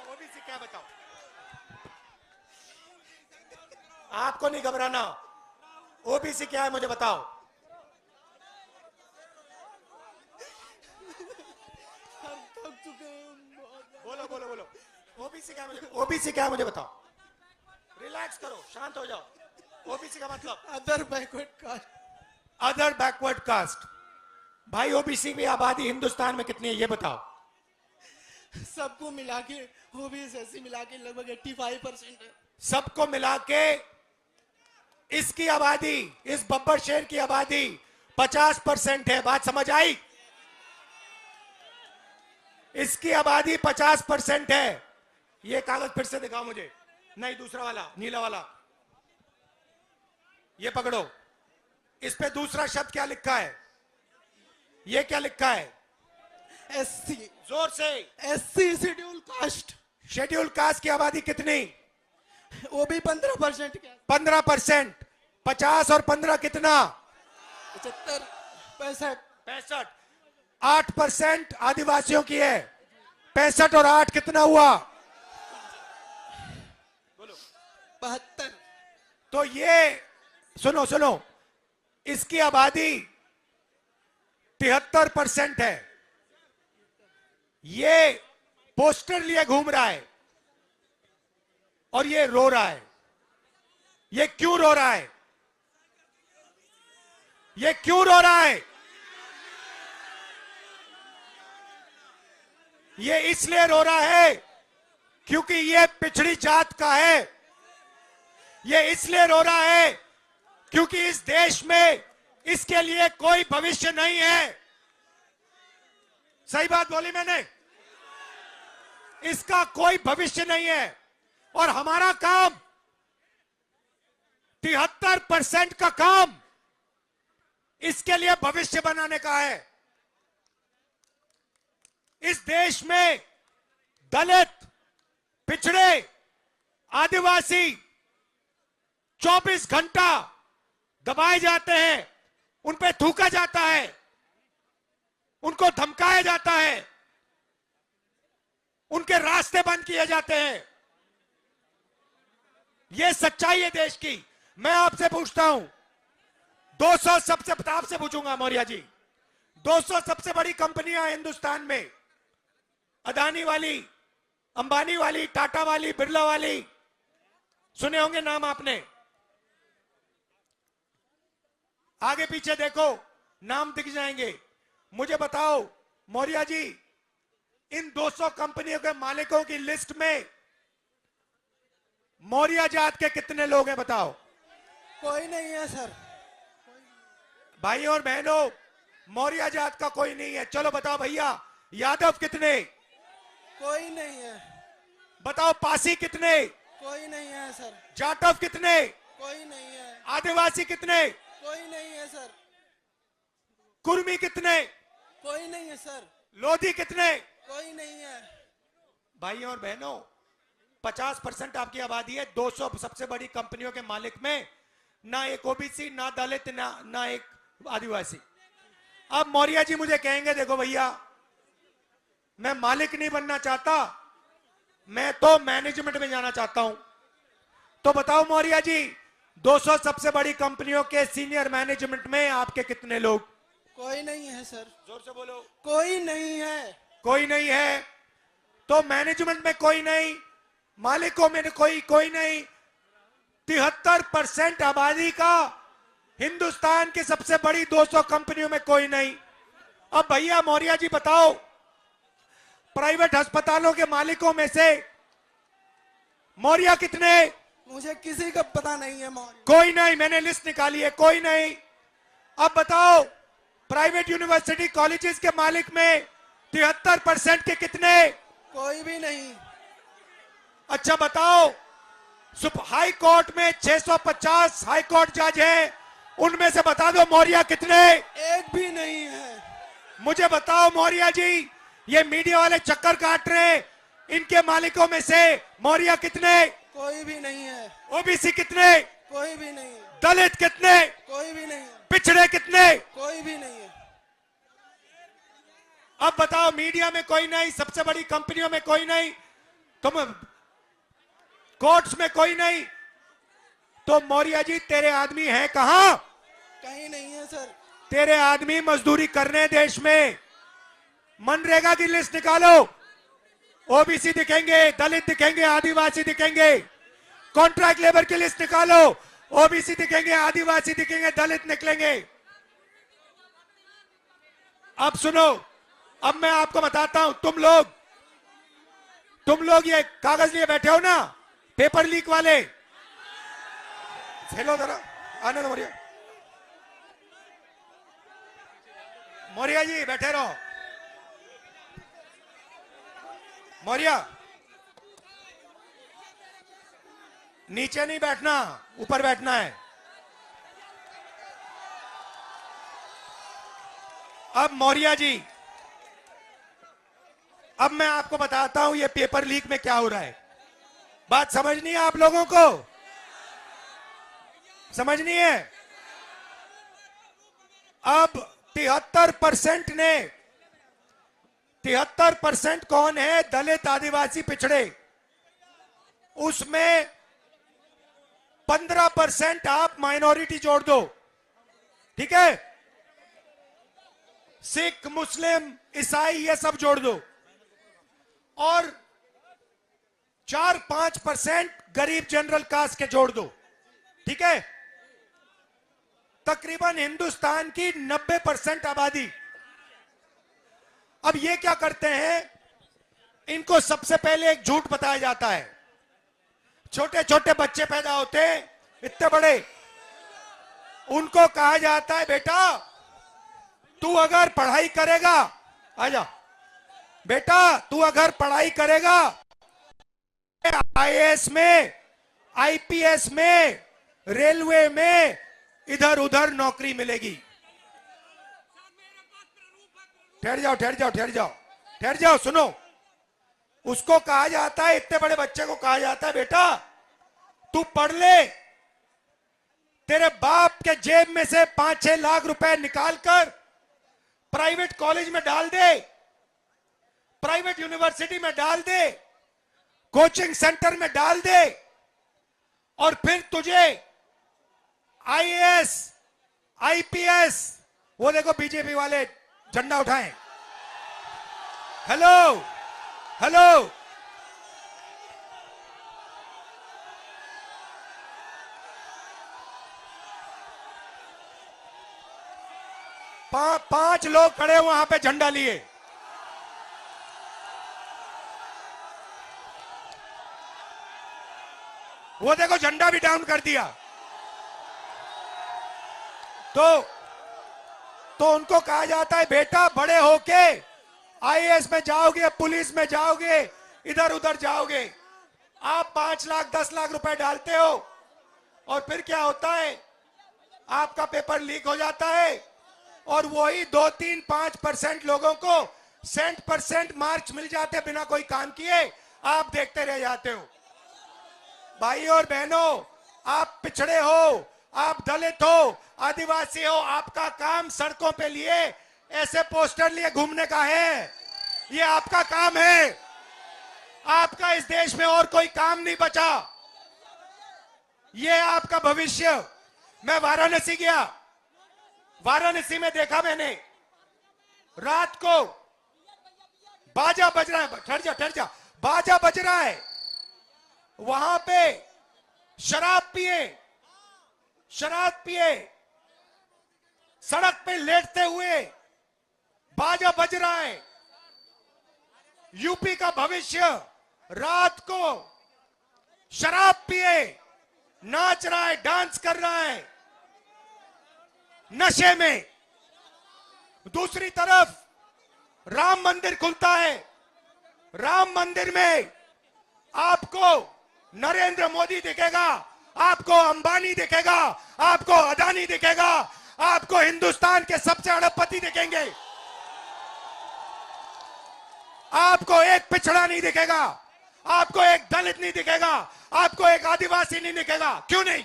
बताओ ओबीसी क्या बताओ। आपको नहीं घबराना, ओबीसी क्या है मुझे बताओ। बोलो बोलो बोलो, ओबीसी क्या है मुझे, ओबीसी क्या है मुझे बताओ। रिलैक्स करो, शांत हो जाओ। ओबीसी का मतलब other backward caste. Other backward caste. भाई ओबीसी की आबादी हिंदुस्तान में कितनी है ये बताओ। सबको मिला के ओबीसी एससी मिला के लगभग 85% है। सबको मिला के इसकी आबादी, इस बब्बर शहर की आबादी 50% है। बात समझ आई? इसकी आबादी 50% है। ये कागज फिर से दिखाओ मुझे। नहीं, दूसरा वाला, नीला वाला। ये पकड़ो, इस पे दूसरा शब्द क्या लिखा है? ये क्या लिखा है? एससी। जोर से। SC schedule caste. Schedule caste की आबादी कितनी? वो भी 15%। क्या? 15%। 50 और 15 कितना? 75, 65, 65। 8% आदिवासियों की है। 65 और 8 कितना हुआ? बोलो। 72। तो ये सुनो सुनो, इसकी आबादी 73% है। ये पोस्टर लिए घूम रहा है और ये रो रहा है। ये क्यों रो रहा है? ये क्यों रो रहा है? ये इसलिए रो रहा है क्योंकि ये पिछड़ी जात का है। ये इसलिए रो रहा है क्योंकि इस देश में इसके लिए कोई भविष्य नहीं है। सही बात बोली मैंने? इसका कोई भविष्य नहीं है और हमारा काम 73% का काम इसके लिए भविष्य बनाने का है। इस देश में दलित, पिछड़े, आदिवासी 24 घंटा दबाए जाते हैं, उन पे थूका जाता है, उनको धमकाया जाता है, उनके रास्ते बंद किए जाते हैं। यह सच्चाई है देश की। मैं आपसे पूछता हूं, 200 सबसे, आपसे पूछूंगा मौर्य जी, 200 सबसे बड़ी कंपनियां हिंदुस्तान में, अदानी वाली, अंबानी वाली, टाटा वाली, बिरला वाली, सुने होंगे नाम आपने। आगे पीछे देखो, नाम दिख जाएंगे। मुझे बताओ मौर्य जी, इन 200 कंपनियों के मालिकों की लिस्ट में मौर्य जात के कितने लोग हैं बताओ। कोई नहीं है सर। भाई और बहनों, मौर्य जात का कोई नहीं है। चलो बताओ भैया, यादव कितने? कोई नहीं है। बताओ पासी कितने? कोई नहीं है सर। जाटव कितने? कोई नहीं है। आदिवासी कितने? कोई नहीं है सर। कुर्मी कितने? कोई नहीं है सर। लोधी कितने? कोई नहीं है। भाई और बहनों, 50% आपकी आबादी है। 200 सबसे बड़ी कंपनियों के मालिक में ना एक ओबीसी, ना दलित, ना एक आदिवासी। अब मौर्य जी मुझे कहेंगे, देखो भैया, मैं मालिक नहीं बनना चाहता, मैं तो मैनेजमेंट में जाना चाहता हूं। तो बताओ मौर्य जी, 200 सबसे बड़ी कंपनियों के सीनियर मैनेजमेंट में आपके कितने लोग? कोई नहीं है सर। जोर से बोलो। कोई नहीं है। कोई नहीं है। तो मैनेजमेंट में कोई नहीं, मालिकों में कोई नहीं। 73% आबादी का हिंदुस्तान की सबसे बड़ी 200 कंपनियों में कोई नहीं। अब भैया मौर्य जी बताओ, प्राइवेट अस्पतालों के मालिकों में से मौर्य कितने? मुझे किसी का पता नहीं है मौर्य। कोई नहीं, मैंने लिस्ट निकाली है, कोई नहीं। अब बताओ, प्राइवेट यूनिवर्सिटी कॉलेजेस के मालिक में 73% के कितने? कोई भी नहीं। अच्छा बताओ, हाई कोर्ट में 650 हाई कोर्ट जज हैं, उनमें से बता दो मौर्य कितने? एक भी नहीं है। मुझे बताओ मौर्य जी, ये मीडिया वाले चक्कर काट रहे हैं, इनके मालिकों में से मौर्य कितने? कोई भी नहीं है। ओबीसी कितने? कोई भी नहीं है। दलित कितने? कोई भी नहीं है। पिछड़े कितने? कोई भी नहीं है। अब बताओ, मीडिया में कोई नहीं, सबसे बड़ी कंपनियों में कोई नहीं, तुम कोर्ट्स में कोई नहीं, तो मौर्य जी तेरे आदमी हैं कहां? कहीं नहीं है सर। तेरे आदमी मजदूरी करने देश में। मनरेगा की लिस्ट निकालो, ओबीसी दिखेंगे, दलित दिखेंगे, आदिवासी दिखेंगे। कॉन्ट्रैक्ट लेबर की लिस्ट निकालो, ओबीसी दिखेंगे, आदिवासी दिखेंगे, दलित निकलेंगे। अब सुनो, अब मैं आपको बताता हूं, तुम लोग ये कागज लिए बैठे हो ना, पेपर लीक वाले, फेलो जरा, आनंद मौर्य, मौर्य जी बैठे रहो। मौर्य नीचे नहीं बैठना, ऊपर बैठना है। अब मौर्य जी, अब मैं आपको बताता हूं ये पेपर लीक में क्या हो रहा है। बात समझनी है आप लोगों को? समझनी है? अब 73% ने, 73% कौन है? दलित, आदिवासी, पिछड़े। उसमें 15% आप माइनॉरिटी जोड़ दो, ठीक है? सिख, मुस्लिम, ईसाई, ये सब जोड़ दो, और 4-5% गरीब जनरल कास्ट के जोड़ दो, ठीक है? तकरीबन हिंदुस्तान की 90% आबादी। अब ये क्या करते हैं, इनको सबसे पहले एक झूठ बताया जाता है। छोटे छोटे बच्चे पैदा होते हैं, इतने बड़े, उनको कहा जाता है बेटा तू अगर पढ़ाई करेगा, आजा बेटा तू अगर पढ़ाई करेगा, आईएएस में, आईपीएस में, रेलवे में, इधर उधर नौकरी मिलेगी। ठहर जाओ ठहर जाओ ठहर जाओ ठहर जाओ, सुनो। उसको कहा जाता है, इतने बड़े बच्चे को कहा जाता है बेटा तू पढ़ ले, तेरे बाप के जेब में से 5-6 लाख रुपए निकालकर प्राइवेट कॉलेज में डाल दे, प्राइवेट यूनिवर्सिटी में डाल दे, कोचिंग सेंटर में डाल दे, और फिर तुझे आईएएस, आईपीएस, वो देखो बीजेपी वाले झंडा उठाएं, हेलो हेलो, पांच लोग खड़े वहां पे झंडा लिए। वो देखो झंडा भी डाउन कर दिया। तो उनको कहा जाता है बेटा बड़े होके आईएएस में जाओगे, पुलिस में जाओगे, इधर उधर जाओगे। आप 5 लाख 10 लाख रुपए डालते हो, और फिर क्या होता है, आपका पेपर लीक हो जाता है, और वही 2-3-5% लोगों को 100% मार्क्स मिल जाते बिना कोई काम किए, आप देखते रह जाते हो। भाई और बहनों, आप पिछड़े हो, आप दलित हो, आदिवासी हो, आपका काम सड़कों पे लिए ऐसे पोस्टर लिए घूमने का है, ये आपका काम है। आपका इस देश में और कोई काम नहीं बचा, ये आपका भविष्य। मैं वाराणसी गया, वाराणसी में देखा मैंने, रात को बाजा बज रहा है, ठहर जा, बाजा बज रहा है, वहां पे शराब पिए सड़क पे लेटते हुए बाजा बज रहा है। यूपी का भविष्य रात को शराब पिए नाच रहा है, डांस कर रहा है नशे में। दूसरी तरफ राम मंदिर खुलता है, राम मंदिर में आपको नरेंद्र मोदी दिखेगा, आपको अंबानी दिखेगा, आपको अदानी दिखेगा, आपको हिंदुस्तान के सबसे अरबपति दिखेंगे। आपको एक पिछड़ा नहीं दिखेगा, आपको एक दलित नहीं दिखेगा, आपको एक आदिवासी नहीं दिखेगा। क्यों नहीं?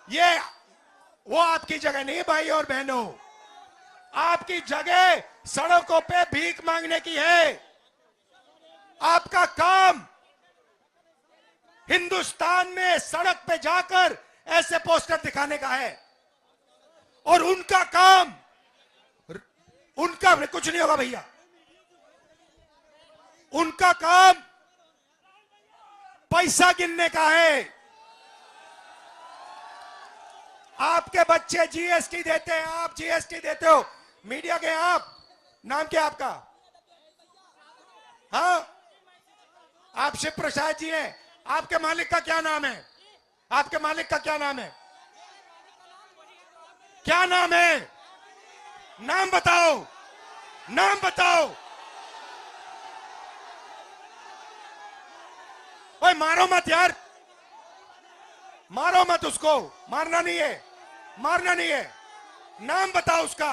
ये वो आपकी जगह नहीं भाई और बहनों, आपकी जगह सड़कों पे भीख मांगने की है। आपका काम हिंदुस्तान में सड़क पे जाकर ऐसे पोस्टर दिखाने का है, और उनका काम, उनका कुछ नहीं होगा भैया, उनका काम पैसा गिनने का है। आपके बच्चे जीएसटी देते हैं, आप जीएसटी देते हो, मीडिया के आप, नाम क्या आपका? हाँ, आप शिव प्रसाद जी हैं। आपके मालिक का क्या नाम है? आपके मालिक का क्या नाम है? क्या नाम है? नाम बताओ, नाम बताओ। ओए मारो मत यार, मारो मत उसको, मारना नहीं है, मारना नहीं है। नाम बताओ उसका।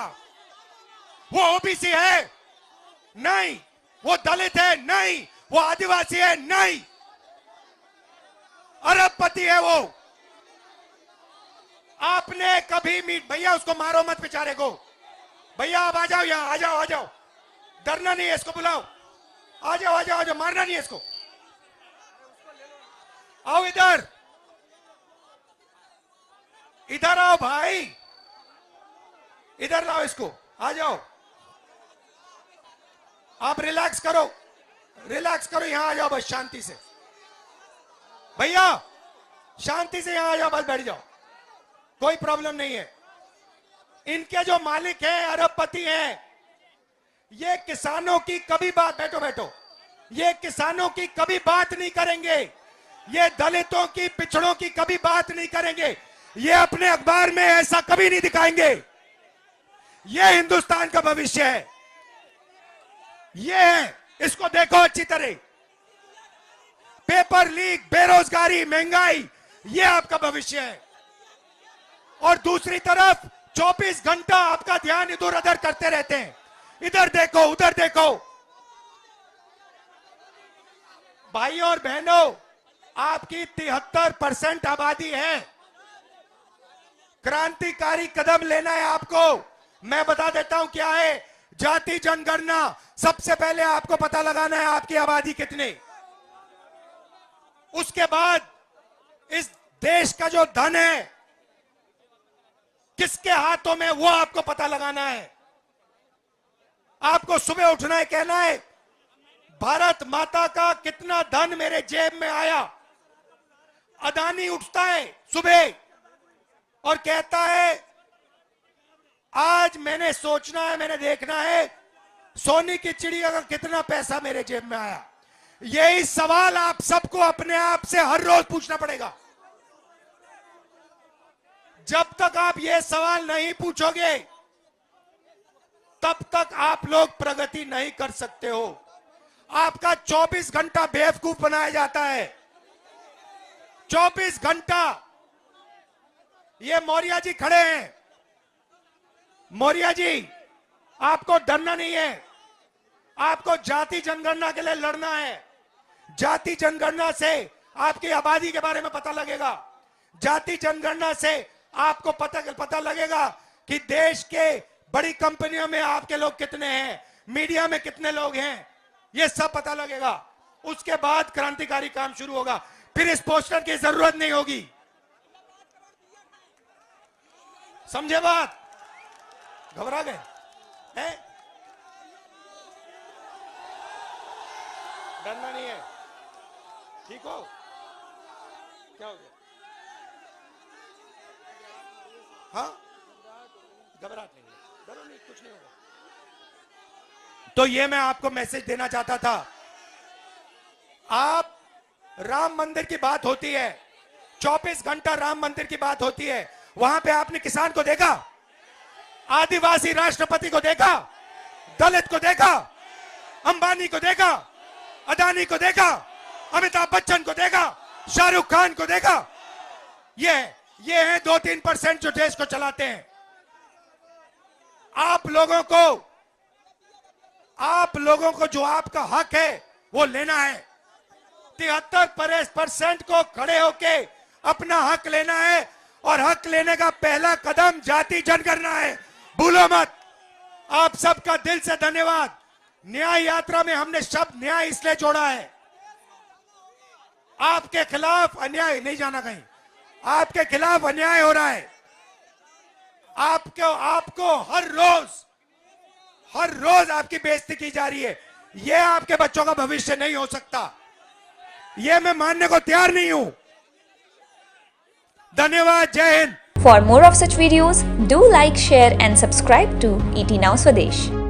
वो ओबीसी है? नहीं। वो दलित है? नहीं। वो आदिवासी है? नहीं। अरबपति है वो। आपने कभी भैया उसको मारो मत बेचारे को। भैया आप आ जाओ यहां, आ जाओ, आ जाओ, डरना नहीं है, इसको बुलाओ, आ जाओ, आ जाओ, आ जाओ, मारना नहीं है इसको। आओ इधर, इधर आओ भाई, इधर लाओ इसको, आ जाओ। आप रिलैक्स करो, रिलैक्स करो, यहां आ जाओ बस शांति से। भैया शांति से यहां आ जाओ, बस बैठ जाओ, कोई प्रॉब्लम नहीं है। इनके जो मालिक हैं, अरबपति हैं, ये किसानों की कभी बात, बैठो बैठो, ये किसानों की कभी बात नहीं करेंगे, ये दलितों की, पिछड़ों की कभी बात नहीं करेंगे, ये अपने अखबार में ऐसा कभी नहीं दिखाएंगे। ये हिंदुस्तान का भविष्य है, ये है, इसको देखो अच्छी तरह। पेपर लीक, बेरोजगारी, महंगाई, ये आपका भविष्य है। और दूसरी तरफ 24 घंटा आपका ध्यान इधर उधर करते रहते हैं, इधर देखो, उधर देखो। भाइयों और बहनों, आपकी 73% आबादी है। क्रांतिकारी कदम लेना है आपको। मैं बता देता हूं क्या है। जाति जनगणना, सबसे पहले आपको पता लगाना है आपकी आबादी कितनी। उसके बाद इस देश का जो धन है किसके हाथों में, वो आपको पता लगाना है। आपको सुबह उठना है, कहना है भारत माता का कितना धन मेरे जेब में आया। अदानी उठता है सुबह और कहता है आज मैंने सोचना है, मैंने देखना है सोने की चिड़िया का कितना पैसा मेरे जेब में आया। यही सवाल आप सबको अपने आप से हर रोज पूछना पड़ेगा। जब तक आप ये सवाल नहीं पूछोगे तब तक आप लोग प्रगति नहीं कर सकते हो। आपका 24 घंटा बेवकूफ बनाया जाता है, 24 घंटा। ये मौर्य जी खड़े हैं, मौर्य जी आपको डरना नहीं है, आपको जाति जनगणना के लिए लड़ना है। जाति जनगणना से आपकी आबादी के बारे में पता लगेगा, जाति जनगणना से आपको पता लगेगा कि देश के बड़ी कंपनियों में आपके लोग कितने हैं, मीडिया में कितने लोग हैं, ये सब पता लगेगा। उसके बाद क्रांतिकारी काम शुरू होगा, फिर इस पोस्टर की जरूरत नहीं होगी। समझे बात? घबरा गए हैं? डरना नहीं है, ठीक हो? क्या हो गया? हाँ, घबराहट नहीं है, डरो नहीं, कुछ नहीं होगा। तो ये मैं आपको मैसेज देना चाहता था। आप राम मंदिर की बात होती है, 24 घंटा राम मंदिर की बात होती है, वहां पे आपने किसान को देखा, आदिवासी राष्ट्रपति को देखा, दलित को देखा, अंबानी को देखा, अदानी को देखा, अमिताभ बच्चन को देखा, शाहरुख खान को देखा? ये हैं 2-3% जो देश को चलाते हैं। आप लोगों को जो आपका हक है वो लेना है। 73% को खड़े होके अपना हक लेना है, और हक लेने का पहला कदम जाति जनगणना है, भूलो मत। आप सबका दिल से धन्यवाद। न्याय यात्रा में हमने शब्द न्याय इसलिए जोड़ा है, आपके खिलाफ अन्याय, नहीं जाना कहीं, आपके खिलाफ अन्याय हो रहा है। आपको हर रोज आपकी बेइज्जती की जा रही है। यह आपके बच्चों का भविष्य नहीं हो सकता, यह मैं मानने को तैयार नहीं हूं। धन्यवाद, जय Hind. For more of such videos, do like, share and subscribe to ET Now Swadesh.